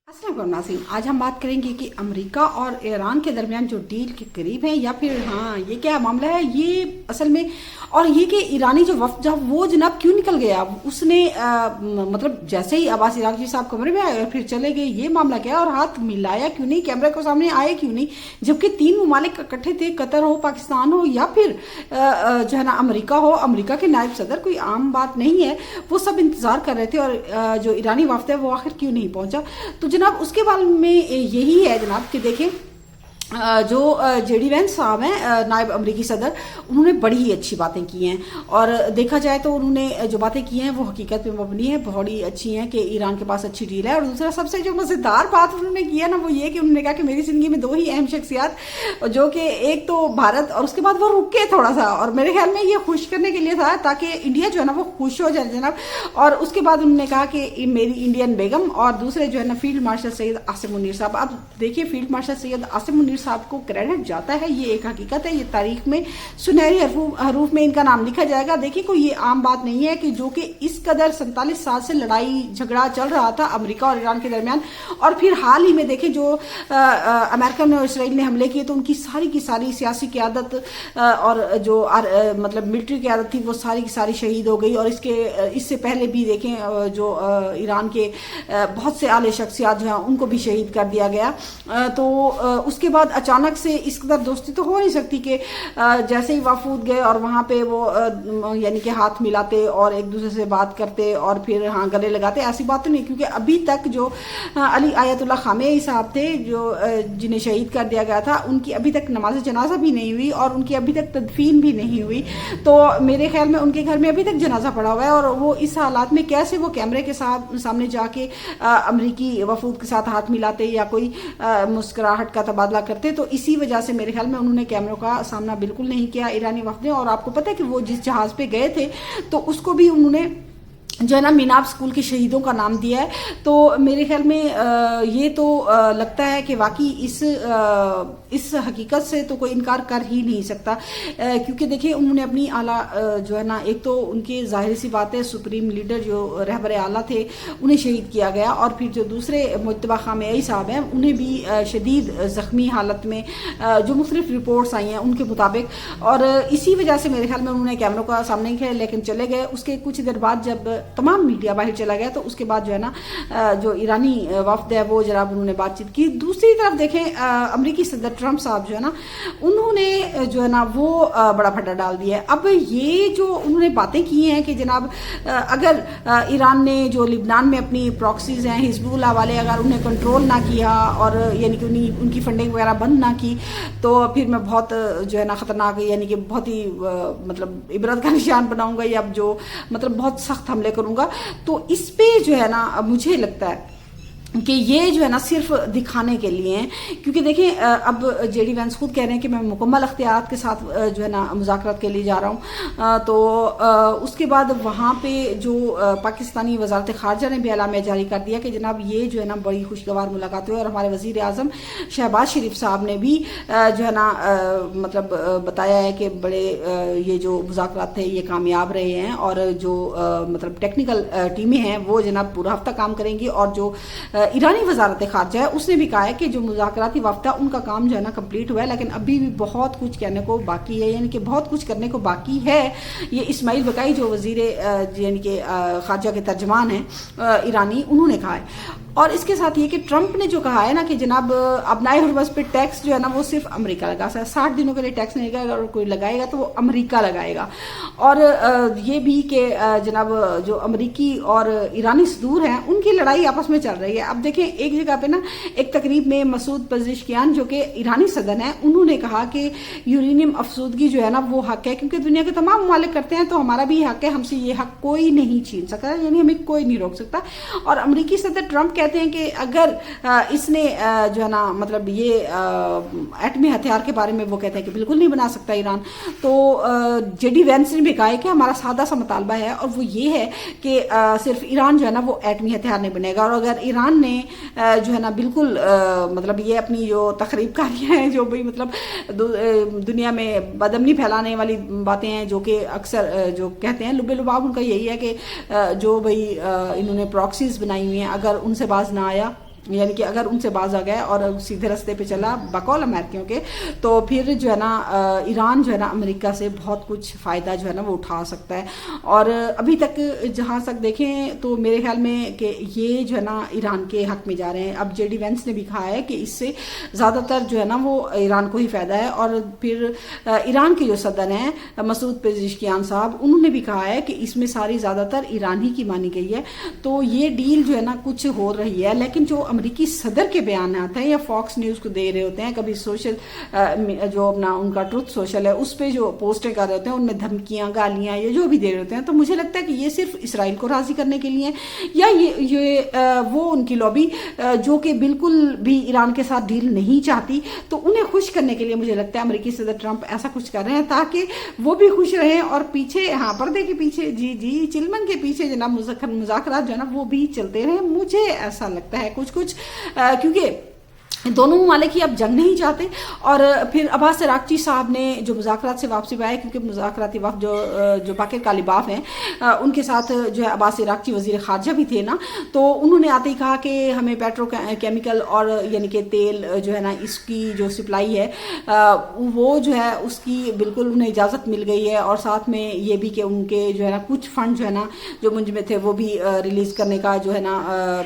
अस्सलाम वालेकुम नाज़रीन, आज हम बात करेंगे कि अमेरिका और ईरान के दरमियान जो डील के करीब है या फिर ये क्या मामला है ये असल में, और ये कि ईरानी जो वफ्द जब वो जनाब क्यों निकल गया, उसने मतलब जैसे ही अब्बास इराक़ची साहब कमरे में आए फिर चले गए, ये मामला क्या, और हाथ मिलाया क्यों नहीं, कैमरे के सामने आए क्यों नहीं, जबकि तीन ममालिक इकट्ठे थे, कतर हो, पाकिस्तान हो या फिर जो है ना अमेरिका हो, अमेरिका के नायब सदर, कोई आम बात नहीं है, वो सब इंतजार कर रहे थे और जो ईरानी वफ्द है वो आखिर क्यों नहीं पहुंचा। तो जनाब उसके बारे में यही है जनाब कि देखें जो जेडी वैंस साहब हैं नायब अमरीकी सदर, उन्होंने बड़ी ही अच्छी बातें की हैं और देखा जाए तो उन्होंने जो बातें की हैं वो हकीकत पे मबनी है, बड़ी अच्छी हैं कि ईरान के पास अच्छी डील है। और दूसरा सबसे जो मज़ेदार बात उन्होंने की है ना वो ये कि उन्होंने कहा कि मेरी ज़िंदगी में दो ही अहम शख्सियात, जो कि एक तो भारत और उसके बाद वो रुके थोड़ा सा, और मेरे ख्याल में ये खुश करने के लिए था ताकि इंडिया जो है ना वो खुश हो जाए जनाब। और उसके बाद उन्होंने कहा कि मेरी इंडियन बेगम और दूसरे जो है ना फील्ड मार्शल सैयद आसिम मुनीर साहब। अब देखिए फील्ड मार्शल सैयद आसिम मुनीर साहब को क्रेडिट जाता है, ये एक हकीकत है, ये तारीख में सुनहरी हरूफ में इनका नाम लिखा जाएगा। देखिए कोई ये आम बात नहीं है कि जो कि इस कदर 47 साल से लड़ाई झगड़ा चल रहा था अमेरिका और ईरान के दरमियान, और फिर हाल ही में देखें जो अमेरिकन और इसराइल ने हमले किए तो उनकी सारी की सारी सियासी क़यादत और जो मतलब मिलिट्री क़यादत थी वो सारी की सारी शहीद हो गई। और इससे पहले भी देखें जो ईरान के बहुत से आले शख्सियात जो हैं उनको भी शहीद कर दिया गया। तो उसके बाद अचानक से इस कदर दोस्ती तो हो नहीं सकती कि जैसे ही वफूद गए और वहाँ पे वो यानी कि हाथ मिलाते और एक दूसरे से बात करते और फिर गले लगाते, ऐसी बात तो नहीं, क्योंकि अभी तक जो अली आयतुल्लाह खामेनी साहब थे जो जिन्हें शहीद कर दिया गया था, उनकी अभी तक नमाज जनाजा भी नहीं हुई और उनकी अभी तक तदफीन भी नहीं हुई। तो मेरे ख्याल में उनके घर में अभी तक जनाजा पड़ा हुआ है और वो इस हालात में कैसे वो कैमरे के सामने जाके अमरीकी वफूद के साथ हाथ मिलाते या कोई मुस्कुराहट का तबादला करते। तो इसी वजह से मेरे ख्याल में उन्होंने कैमरों का सामना बिल्कुल नहीं किया ईरानी वफ्द ने। और आपको पता है कि वो जिस जहाज पे गए थे तो उसको भी उन्होंने जो है ना मीनाब स्कूल के शहीदों का नाम दिया है। तो मेरे ख्याल में ये तो लगता है कि वाकई इस हकीकत से तो कोई इनकार कर ही नहीं सकता, क्योंकि देखिए उन्होंने अपनी आला जो है ना, एक तो उनके जाहिर सी बात है सुप्रीम लीडर जो रहबर आला थे उन्हें शहीद किया गया, और फिर जो दूसरे मुज्तबा खामेनी साहब हैं उन्हें भी शदीद ज़ख्मी हालत में जो मुख्तलिफ रिपोर्ट्स आई हैं उनके मुताबिक, और इसी वजह से मेरे ख्याल में उन्होंने कैमरों का सामने किया लेकिन चले गए। उसके कुछ देर बाद जब तमाम मीडिया बाहर चला गया तो उसके बाद जो है ना जो ईरानी वफ्द है वो जनाब उन्होंने बातचीत की। दूसरी तरफ देखें अमरीकी सदर ट्रंप साहब जो है ना उन्होंने जो है ना वो बड़ा फटा डाल दिया है। अब ये जो उन्होंने बातें की हैं कि जनाब अगर ईरान ने जो लिबनान में अपनी प्रॉक्सीज हैं हिजबुल्लाह वाले, अगर उन्हें कंट्रोल ना किया और यानी कि उनकी फंडिंग वगैरह बंद ना की तो फिर मैं बहुत जो है ना ख़तरनाक यानी कि बहुत ही मतलब इबरत का निशान बनाऊंगा या जो मतलब बहुत सख्त हमले करूंगा। तो इस पे जो है ना मुझे लगता है कि ये जो है ना सिर्फ दिखाने के लिए हैं, क्योंकि देखिए अब जेडी वैंस खुद कह रहे हैं कि मैं मुकम्मल अख्तियारात के साथ जो है ना मुज़ाकरात के लिए जा रहा हूँ। तो उसके बाद वहाँ पे जो पाकिस्तानी वजारत ख़ारजा ने भी एलामिया जारी कर दिया कि जनाब ये जो है ना बड़ी खुशगवार मुलाकात हुई, और हमारे वज़ीर आज़म शहबाज शरीफ साहब ने भी जो है ना मतलब बताया है कि बड़े ये जो मुज़ाकरात थे ये कामयाब रहे हैं, और जो मतलब टेक्निकल टीमें हैं वो जनाब पूरा हफ्ता काम करेंगी, और जो ईरानी वजारत खारजा है उसने भी कहा है कि जो मुज़ाकराती वफ्द है उनका काम जो है ना कंप्लीट हुआ है, लेकिन अभी भी बहुत कुछ कहने को बाकी है, यानी कि बहुत कुछ करने को बाकी है। ये इस्माइल बकाई जो वजीर यानी कि खारजा के तर्जमान हैं ईरानी, उन्होंने कहा है। और इसके साथ ये कि ट्रंप ने जो कहा है ना कि जनाब अपनाए हुर्बस पे टैक्स जो है ना वो सिर्फ अमेरिका लगा सकता है, 60 दिनों के लिए टैक्स नहीं लगाएगा, और कोई लगाएगा तो वो अमेरिका लगाएगा। और ये भी कि जनाब जो अमेरिकी और ईरानी सदूर हैं उनकी लड़ाई आपस में चल रही है। अब देखें एक जगह पे ना एक तकरीब में मसूद पज़ेश्कियान जो कि ईरानी सदर हैं उन्होंने कहा कि यूरेनियम अफसूदगी जो है ना वो हक है, क्योंकि दुनिया के तमाम ममालिक करते हैं तो हमारा भी हक है, हमसे ये हक कोई नहीं छीन सकता, यानी हमें कोई नहीं रोक सकता। और अमेरिकी सदर ट्रंप कहते हैं कि अगर इसने जो है ना मतलब ये एटमी हथियार के बारे में वो कहते हैं कि बिल्कुल नहीं बना सकता ईरान। तो जेडी वैंस ने भी कहा है कि हमारा सादा सा मुतालबा है और वो ये है कि सिर्फ ईरान जो है ना वो एटमी हथियार नहीं बनेगा, और अगर ईरान ने जो है ना बिल्कुल मतलब ये अपनी जो तखरीबकारियाँ हैं जो भाई मतलब दुनिया में बदअमनी फैलाने वाली बातें हैं जो कि अक्सर जो कहते हैं लुबे लुबाब उनका यही है कि जो भाई इन्होंने प्रॉक्सीज बनाई हुई हैं अगर उनसे बाज ना आया یعنی کہ اگر ان سے باز آ گیا اور سیدھے راستے پہ چلا بقول امریکیوں کے، تو پھر جو ہے نا ایران جو ہے نا امریکہ سے بہت کچھ فائدہ جو ہے نا وہ اٹھا سکتا ہے. اور ابھی تک جہاں تک دیکھیں تو میرے خیال میں کہ یہ جو ہے نا ایران کے حق میں جا رہے ہیں. اب جے ڈی وینس نے بھی کہا ہے کہ اس سے زیادہ تر جو ہے نا وہ ایران کو ہی فائدہ ہے. اور پھر ایران کے جو صدر ہیں مسعود پزشکیان صاحب، انہوں نے بھی کہا ہے کہ اس میں ساری زیادہ تر ایران ہی کی مانی گئی ہے. تو یہ ڈیل جو ہے نا کچھ ہو رہی ہے، لیکن جو امریکی صدر کے بیانات ہیں یا فاکس نیوز کو دے رہے ہوتے ہیں، کبھی سوشل جو اپنا ان کا ٹروتھ سوشل ہے اس پہ جو پوسٹیں کر رہے ہوتے ہیں ان میں دھمکیاں گالیاں یا جو بھی دے رہے ہوتے ہیں، تو مجھے لگتا ہے کہ یہ صرف اسرائیل کو راضی کرنے کے لیے، یا یہ وہ ان کی لابی جو کہ بالکل بھی ایران کے ساتھ ڈیل نہیں چاہتی، تو انہیں خوش کرنے کے لیے مجھے لگتا ہے امریکی صدر ٹرمپ ایسا کچھ کر رہے ہیں تاکہ وہ بھی خوش رہیں اور پیچھے پردے کے پیچھے جی چلمن کے پیچھے جناب مذاکرات جو ہے نا وہ بھی چلتے رہیں. مجھے ایسا لگتا ہے کچھ کیونکہ دونوں ممالک ہی اب جنگ نہیں چاہتے. اور پھر عباس عراقچی صاحب نے جو مذاکرات سے واپسی پہ آئے، کیونکہ مذاکراتی وفد جو باقر کالیباف ہیں ان کے ساتھ جو ہے عباس عراقچی وزیر خارجہ بھی تھے نا، تو انہوں نے آتے ہی کہا کہ ہمیں پیٹرو کیمیکل اور یعنی کہ تیل جو ہے نا اس کی جو سپلائی ہے وہ جو ہے اس کی بالکل انہیں اجازت مل گئی ہے. اور ساتھ میں یہ بھی کہ ان کے جو ہے نا کچھ فنڈ جو ہے نا جو منج میں تھے وہ بھی ریلیز کرنے کا جو ہے نا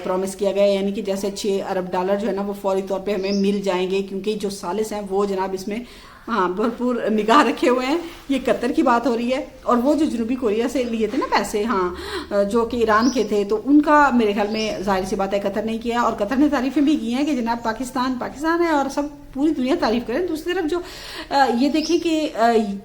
پرومس کیا گیا، یعنی کہ جیسے $6 ارب جو ہے نا وہ فوری طور پہ ہمیں مل جائیں گے، کیونکہ جو ثالث ہیں وہ جناب اس میں بھرپور نگاہ رکھے ہوئے ہیں. یہ قطر کی بات ہو رہی ہے، اور وہ جو جنوبی کوریا سے لیے تھے نا پیسے جو کہ ایران کے تھے، تو ان کا میرے خیال میں ظاہر سی بات ہے قطر نے کیا، اور قطر نے تعریفیں بھی کی ہیں کہ جناب پاکستان ہے اور سب پوری دنیا تعریف کریں. دوسری طرف جو یہ دیکھیں کہ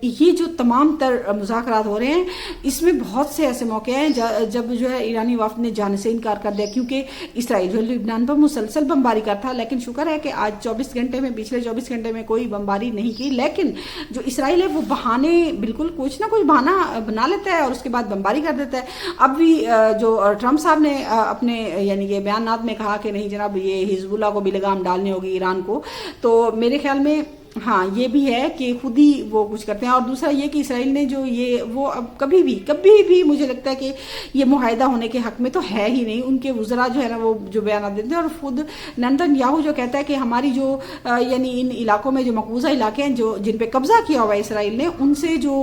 یہ جو تمام تر مذاکرات ہو رہے ہیں اس میں بہت سے ایسے موقع ہیں جب جو ہے ایرانی وفد نے جانے سے انکار کر دیا، کیونکہ اسرائیل جو لبنان پر مسلسل بمباری کا تھا، لیکن شکر ہے کہ آج پچھلے 24 گھنٹے میں کوئی بمباری نہیں کی. لیکن جو اسرائیل ہے وہ بہانے بالکل کچھ نہ کچھ بہانہ بنا لیتا ہے اور اس کے بعد بمباری کر دیتا ہے. اب بھی جو ٹرمپ صاحب نے اپنے یعنی کہ بیانات میں کہا کہ نہیں جناب یہ حزب اللہ کو بھی لگام ڈالنی ہوگی ایران کو، تو میرے خیال میں یہ بھی ہے کہ خود ہی وہ کچھ کرتے ہیں. اور دوسرا یہ کہ اسرائیل نے جو وہ اب کبھی بھی مجھے لگتا ہے کہ یہ معاہدہ ہونے کے حق میں تو ہے ہی نہیں. ان کے وزراء جو ہے نا وہ جو بیانات دیتے ہیں، اور خود نتن یاہو جو کہتا ہے کہ ہماری جو یعنی ان علاقوں میں جو مقبوضہ علاقے ہیں جن پہ قبضہ کیا ہوا ہے اسرائیل نے، ان سے جو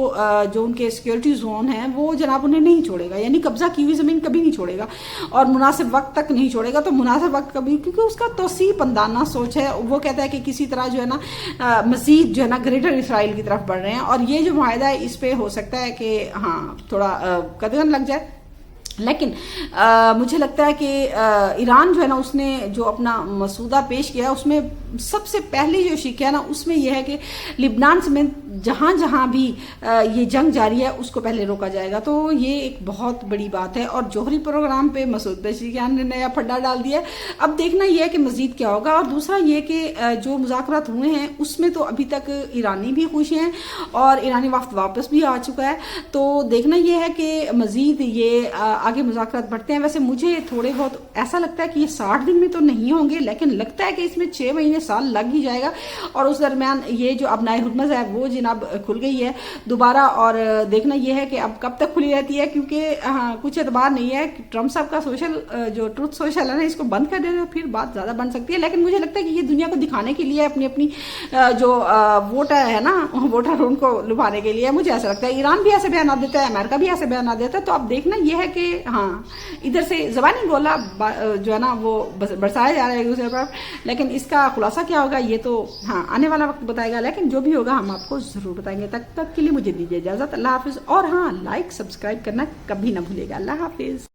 ان کے سیکورٹی زون ہیں وہ جناب انہیں نہیں چھوڑے گا، یعنی قبضہ کی ہوئی زمین کبھی نہیں چھوڑے گا اور مناسب وقت تک نہیں چھوڑے گا. تو مناسب وقت کبھی، کیونکہ اس کا توسیع پندانہ سوچ ہے. وہ کہتا ہے کہ کسی طرح جو ہے نا مزید جو ہے نا گریٹر اسرائیل کی طرف بڑھ رہے ہیں، اور یہ جو معاہدہ ہے اس پہ ہو سکتا ہے کہ تھوڑا قدغن لگ جائے. لیکن مجھے لگتا ہے کہ ایران جو ہے نا اس نے جو اپنا مسودہ پیش کیا اس میں سب سے پہلی جو شک ہے نا اس میں یہ ہے کہ لبنان سمیت جہاں بھی یہ جنگ جاری ہے اس کو پہلے روکا جائے گا. تو یہ ایک بہت بڑی بات ہے. اور جوہری پروگرام پہ مسعود پزشکیان نے نیا پھڈا ڈال دیا ہے. اب دیکھنا یہ ہے کہ مزید کیا ہوگا. اور دوسرا یہ کہ جو مذاکرات ہوئے ہیں اس میں تو ابھی تک ایرانی بھی خوش ہیں اور ایرانی وفد واپس بھی آ چکا ہے. تو دیکھنا یہ ہے کہ مزید یہ آگے مذاکرات بڑھتے ہیں. ویسے مجھے تھوڑے بہت ایسا لگتا ہے کہ یہ 60 دن میں تو نہیں ہوں گے، لیکن لگتا ہے کہ اس میں 6 مہینے سال لگ ہی جائے گا. اور اس درمیان یہ جو اب نئے حرمز ہے وہ جناب کھل گئی ہے دوبارہ. اور دیکھنا یہ ہے کہ اب کب تک کھلی رہتی ہے، کیونکہ کچھ اعتبار نہیں ہے. ٹرمپ صاحب کا سوشل جو ٹروتھ سوشل ہے نا اس کو بند کر دے تو پھر بات زیادہ بن سکتی ہے. لیکن مجھے لگتا ہے کہ یہ دنیا کو دکھانے کے لیے اپنی جو ووٹر ہے نا ووٹر ان کو لبھانے کے لیے، مجھے ایسا لگتا ہے. ایران بھی ایسے بیانات دیتا ہے، امریکہ بھی ایسے بیانات دیتا ہے. تو اب دیکھنا یہ ہے کہ ادھر سے زبانی گولا جو ہے نا وہ برسایا جا رہا ہے ایک دوسرے پر، لیکن اس کا خلاصہ کیا ہوگا یہ تو آنے والا وقت بتائے گا. لیکن جو بھی ہوگا ہم آپ کو ضرور بتائیں گے. تک کے لیے مجھے دیجیے اجازت. اللہ حافظ. اور لائک سبسکرائب کرنا کبھی نہ بھولے گا. اللہ حافظ.